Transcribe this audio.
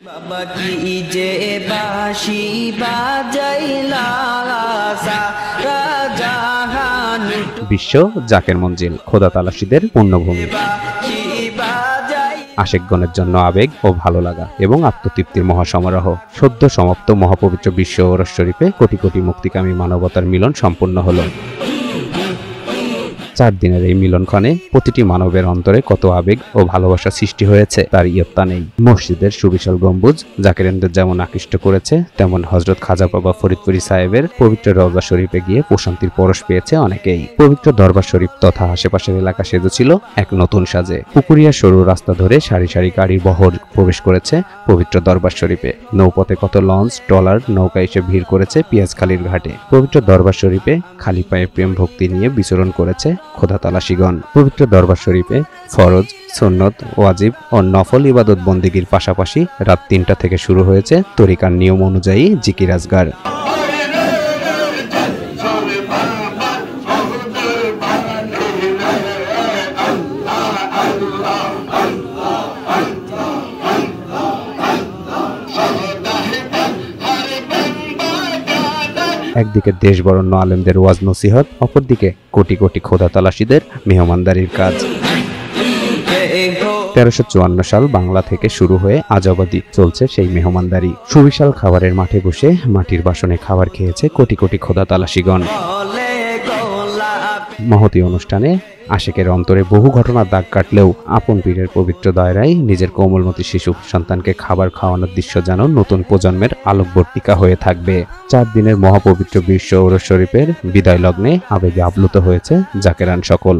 বাবা কি যে বাঁশি বাজাইলা সারা জাহান বিশ্ব জাকের মঞ্জিল খোদা তালাশীদের পুণ্যভূমি। আশেকগণের জন্য আবেগ ও ভালো লাগা এবং আত্মতৃপ্তির মহাসমারোহ। সদ্য সমাপ্ত মহাপবিত্র বিশ্ব ওরস শরীফে কোটি কোটি মুক্তিকামী মানবতার মিলন সম্পূর্ণ হলো। 4 দিনের এই মিলনক্ষণে প্রতিটি মানবের অন্তরে কত আবেগ ও ভালোবাসা সৃষ্টি হয়েছে তার ইয়ত্তা নেই। মসজিদের সুবিশাল গম্বুজ জাকেরেনদের যেমন আকৃষ্ট করেছে, তেমন হযরত খাজা বাবা ফরিদপুরি সাহেবের পবিত্র রওজা শরীফে গিয়ে প্রশান্তির পরশ পেয়েছে অনেকেই। পবিত্র দরবার শরীফ তথা আশেপাশের এলাকা সেজেছিল এক নতুন সাজে। পুকুরিয়া সরু রাস্তা ধরে সারি সারি গাড়ির বহর প্রবেশ করেছে পবিত্র দরবার শরীফে। নৌপথে কত লঞ্চ, ট্রলার, নৌকা এসে ভিড় করেছে পিয়াজখালীর ঘাটে। পবিত্র দরবার শরীফে খালি পায়ে প্রেম ভক্তি নিয়ে বিচরণ করেছে খোদা তালাশীগণ। পবিত্র দরবার শরীফে ফরজ, সুন্নত, ওয়াজিব ও নফল ইবাদত বন্দেগীর পাশাপাশি রাত 3টা থেকে শুরু হয়েছে তরিকার নিয়ম অনুযায়ী জিকির আজগার। একদিকে দেশ বরণ্য আলেমদের ওয়াজ নসিহত, অপরদিকে কোটি কোটি খোদা তালাশীদের মেহমানদারির কাজ। 1354 সাল বাংলা থেকে শুরু হয়ে আজ অবধি চলছে সেই মেহমানদারি। সুবিশাল খাবারের মাঠে বসে মাটির বাসনে খাবার খেয়েছে কোটি কোটি খোদা তালাশীগণ। মহতী অনুষ্ঠানে আশেকের অন্তরে বহু ঘটনার দাগ কাটলেও আপন পীরের পবিত্র দায়রায় নিজের কোমলমতি শিশু সন্তানকে খাবার খাওয়ানোর দৃশ্য যেন নতুন প্রজন্মের আলোকবর্তিকা হয়ে থাকবে। 4 দিনের মহাপবিত্র বিশ্ব ওরস শরীফের বিদায় লগ্নে আবেগে আপ্লুত হয়েছে জাকেরান সকল।